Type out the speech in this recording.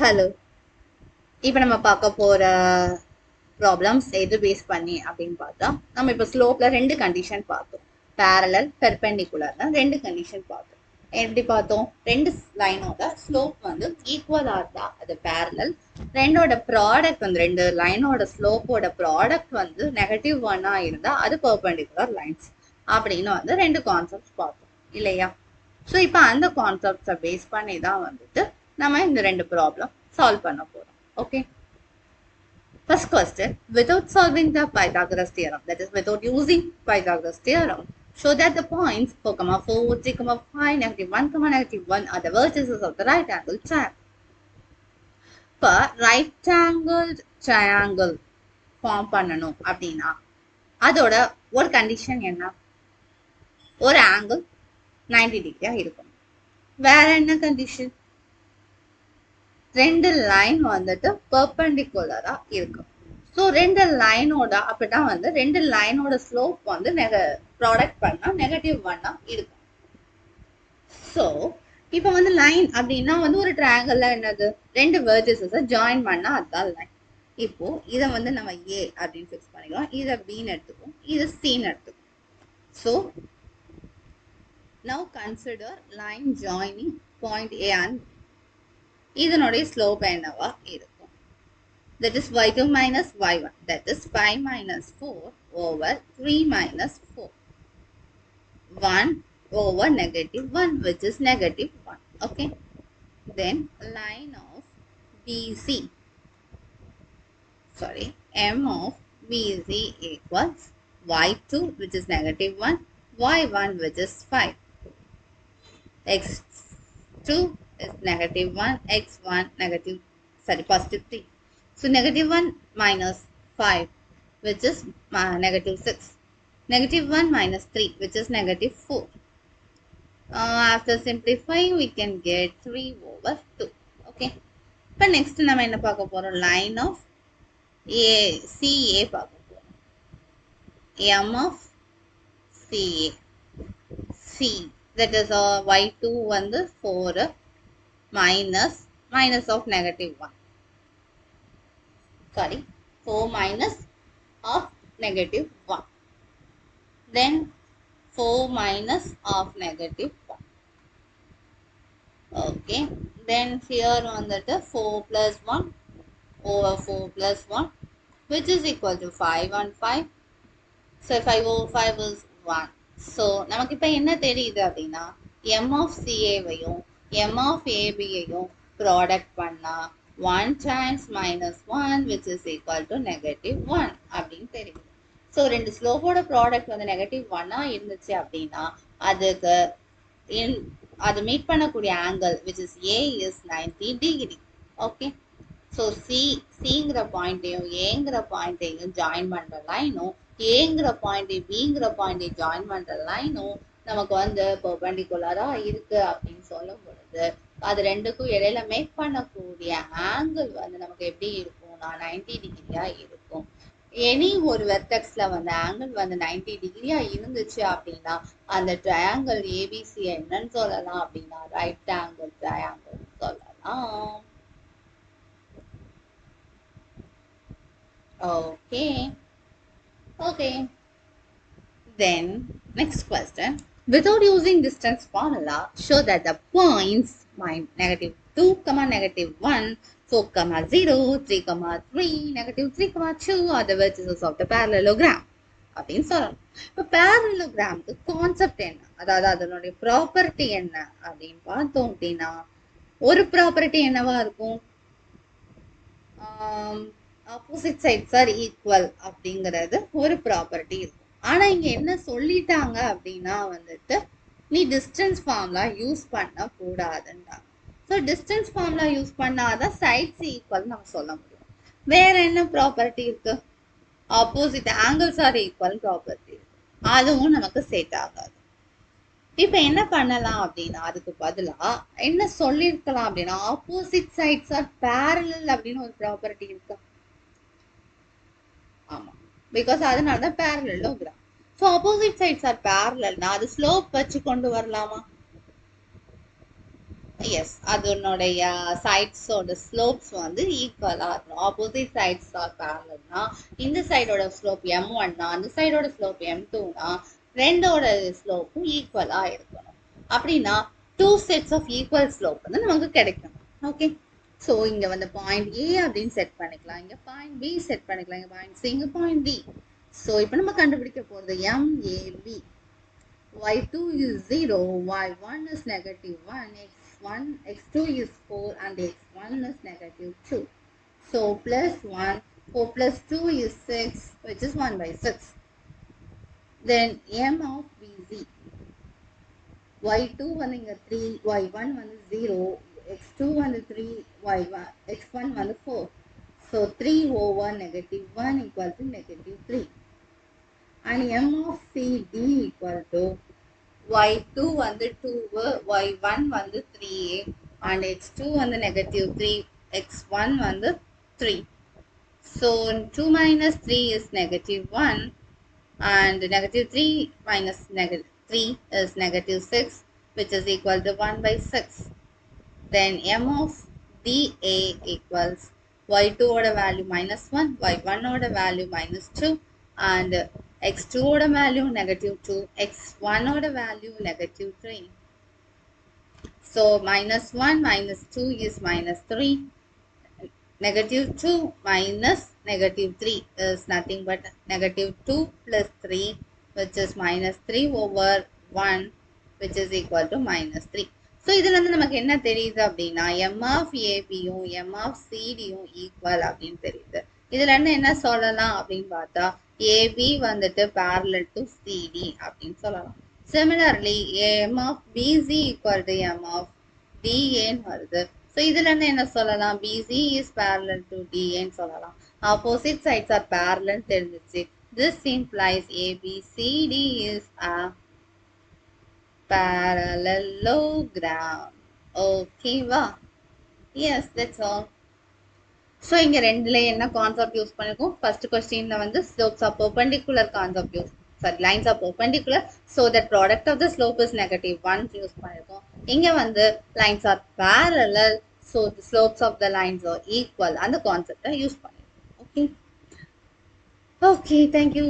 Hello, இப்போ நம்ம பார்க்க போற ப்ராப்ளம்ஸ் எது பேஸ் பண்ணி அப்படின்னு பார்த்தா, நம்ம இப்போ ஸ்லோப்ல ரெண்டு கண்டிஷன் பார்த்தோம். பேரலல், பெர்பெண்டிகுலர்னு ரெண்டு கண்டிஷன் பார்த்தோம். எப்படி பார்த்தோம்? ரெண்டு லைனோட ஸ்லோப் வந்து ஈக்குவலா இருந்தா அது பேரலல், ரெண்டோட ப்ராடக்ட் வந்து ரெண்டு லைனோட ஸ்லோப்போட ப்ராடக்ட் வந்து -1 இருந்தா அது பெர்பெண்டிகுலர் லைன்ஸ் அப்படின்னு வந்து ரெண்டு கான்செப்ட்ஸ் பார்த்தோம் இல்லையா? ஸோ இப்போ அந்த கான்செப்ட்ஸை பேஸ் பண்ணி தான் வந்துட்டு நம்ம இந்த ரெண்டு ப்ராப்ளம் சால்வ் பண்ண போறோம். Okay. First question, without solving the Pythagoras theorem, that is without using Pythagoras theorem, show that the points 4, 4, 3, 5, -1, -1 are the vertices of the right angle triangle. இப்போ ரைட் ஆங்கிள் ட்ரையாங்கிள் ஃபார்ம் பண்ணணும் அப்படின்னா அதோட ஒரு condition என்ன? ஒரு angle 90 டிகிரியா இருக்கும். வேற என்ன கண்டிஷன்? ரெண்டு லைன் வந்துட்டு பெர்பெண்டிகுலரா இருக்கும். ஸோ ரெண்டு லைனோட அப்படிதான் வந்து ரெண்டு லைனோட ஸ்லோப் வந்து ப்ராடக்ட் பண்ணா -1 இருக்கும். ஸோ இப்போ வந்து லைன் அப்படின்னா வந்து ஒரு ட்ரையாங்கிள்ல என்னது ரெண்டு வெர்டிசஸை ஜாயின் பண்ணா அதுதான் லைன். இப்போ இதை வந்து நம்ம ஏ அப்படின்னு ஃபிக்ஸ் பண்ணிக்கலாம், இதை பின்னு எடுத்துக்கும், இதை சின்னு எடுத்துக்கும். So now consider line joining point A and இதனுடைய ஸ்லோப் என்னவா இருக்கும்? That is y2 minus y1, that is 5 minus 4 over 3 minus 4, 1 over -1, which is -1. Okay, then line of BC, m of BC equals y2, which is -1, y1, which is 5, x2 is -1, x1 positive 3. So -1 minus 5, which is -6. -1 minus 3, which is -4. After simplifying, we can get 3 over 2. Okay. But next, நம்ம என்ன பார்க்க போறோம்? Line of CA பார்க்க போறோம். M of CA. C. That is y2 வந்து 4 minus of -1. 4 minus of -1. Then 4 minus of -1. Okay. Then here on that 4 plus 1 over 4 plus 1, which is equal to 5 and 5. So 5 over 5 is 1. So நமக்கு இப்போ என்ன தெரியுது அப்படின்னா m of CA வையும் m of AB யையும் product பண்ணா 1 times -1, which is equal to -1 அப்படின்னு தெரியுது. ஸோ ரெண்டு ஸ்லோப்போட ப்ராடக்ட் வந்து -1 இருந்துச்சு அப்படின்னா அதுக்கு அது மீட் பண்ணக்கூடிய angle which is A is 90 degree. Okay. So சிங்கிற பாயிண்ட்டையும் ஏங்கிற பாயிண்ட்டையும் ஜாயின் பண்ற லைனும் ஏங்கிற பாயிண்ட் பிங்கிற பாயிண்டை ஜாயின் பண்ற லைனும் நமக்கு வந்து பெர்பெண்டிகுலரா இருக்கு அப்படின்னு சொல்லும் பொழுது அது ரெண்டுக்கும் இடையில மேக் பண்ணக்கூடிய ஆங்கிள் வந்து நமக்கு எப்படி இருக்கும்னா 90 டிகிரியா இருக்கும். எனி ஒரு வெர்டெக்ஸ்ல வந்து ஆங்கிள் வந்து 90 டிகிரியா இருந்துச்சு அப்படின்னா அந்த ட்ரையாங்கிள் ஏபிசி என்னன்னு சொல்லலாம் அப்படின்னா ரைட் ஆங்கிள் ட்ரையாங்கிள் சொல்லலாம். Okay. Then next question, without using distance formula, show that the points -2, -1, 4, 0, 3, 3, -3, 2 are the vertices of the parallelogram அப்படின்னு சொல்லணும். இப்போ பேரலோகிராமுக்கு கான்செப்ட் என்ன, அதாவது அதனுடைய ப்ராப்பர்ட்டி என்ன அப்படின்னு பார்த்தோம் அப்படின்னா ஒரு ப்ராப்பர்ட்டி என்னவா இருக்கும்? ஆப்போசிட் சைட்ஸ் ஆர் ஈக்குவல் அப்படிங்கிறது ஒரு ப்ராப்பர்ட்டி இருக்கும். ஆனா இங்க என்ன சொல்லிட்டாங்க அப்படின்னா வந்துட்டு நீ டிஸ்டன்ஸ் ஃபார்முலா யூஸ் பண்ண கூடாதுன்றாங்க. ஸோ டிஸ்டன்ஸ் ஃபார்முலா யூஸ் பண்ணாதான் சைட்ஸ் ஈக்குவல் நம்ம சொல்ல முடியும். வேற என்ன ப்ராப்பர்ட்டி இருக்கு? Opposite angles R equal property இருக்கு, அதுவும் நமக்கு செட் ஆகாது. இப்ப என்ன பண்ணலாம் அப்படின்னா அதுக்கு பதிலா என்ன சொல்லிருக்கலாம் அப்படின்னா ஆப்போசிட் சைட்ஸ் ஆர் பேரலல் அப்படின்னு ஒரு ப்ராப்பர்ட்டி இருக்கு. ஆமா, பிகாஸ் அதனாலதான் parallelogram. So opposite sides are பேரலல்னா அது ஸ்லோப் வச்சு கொண்டு வரலாமா? எஸ் அதனுடைய சைட்ஸோட ஸ்லோப்ஸ் வந்து ஈக்குவலாக இருக்கணும். ஆப்போசிட் சைட்ஸ் ஆர் பேரலல்னா இந்த சைடோட ஸ்லோப் m1னா அந்த சைடோட ஸ்லோப் m2னா ரெண்டோட ஸ்லோப்பும் ஈக்குவலாக இருக்கணும். அப்படின்னா two sets of equal slope வந்து நமக்கு கிடைக்கும். ஓகே, ஸோ இங்கே வந்து பாயிண்ட் ஏ அப்படின்னு செட் பண்ணிக்கலாம், இங்கே பாயிண்ட் பி செட் பண்ணிக்கலாம், இங்கே பாயிண்ட் சி, இங்கே பாயிண்ட் டி. ஸோ இப்போ நம்ம கண்டுபிடிக்க போகிறது MAB. y2 is 0, y1 is negative 1, x1, x2 is 4 and x1 is negative 2. So plus 1, 4 plus 2 is 6, which is 1 by 6. Then m of BZ, y2 வந்து இங்க 3, y1 வந்து 0, x2 வந்து 3, y1, x1 வந்து 4. So 3 over negative 1 equal to negative 3. And m of CD equal to y2 வந்து 2, y1 வந்து 3 and x2 வந்து negative 3, x1 வந்து 3. So 2 minus 3 is negative 1 and negative 3 minus negative 3 is negative 6, which is equal to 1 by 6. Then m of dA equals y2 ஓட value minus 1, y1 ஓட value minus 2 and x2 ஓட value negative 2, x1 ஓட value negative 3. So minus 1 minus 2 is minus 3. Negative 2 minus negative 3 is nothing but negative 2 plus 3, which is minus 3 over 1, which is equal to minus 3. So இதுல இருந்து நமக்கு என்ன தெரியுது அப்படின்னா m of ABயும் m of CDயும் equal அப்படின்னு தெரியுது. இதுல இருந்து என்ன சொல்லலாம் அப்படின்னு பார்த்தா AB வந்துட்டு parallel to CD அப்படின்னு சொல்லலாம். Similarly m of BC equal to m of DAன்னு வருது. ஸோ இதுல இருந்து என்ன சொல்லலாம் BC is parallel to DAன்னு சொல்லலாம். Opposite sides are parallel தெரிஞ்சிச்சு. This implies ABCD is a parallelogram. ஓகேவா? Yes, that's all. ஸோ இங்கே ரெண்டுல என்ன கான்செப்ட் யூஸ் பண்ணிருக்கோம்? ஃபர்ஸ்ட் கொஸ்டின்ல வந்து slopes of perpendicular concept use, sorry lines of perpendicular, so that product of the slope is negative 1 use பண்ணிருக்கோம். இங்கே வந்து lines are parallel, so the slopes of the lines are equal, அந்த கான்செப்டை use பண்ணிருக்கோம். Okay, okay, thank you.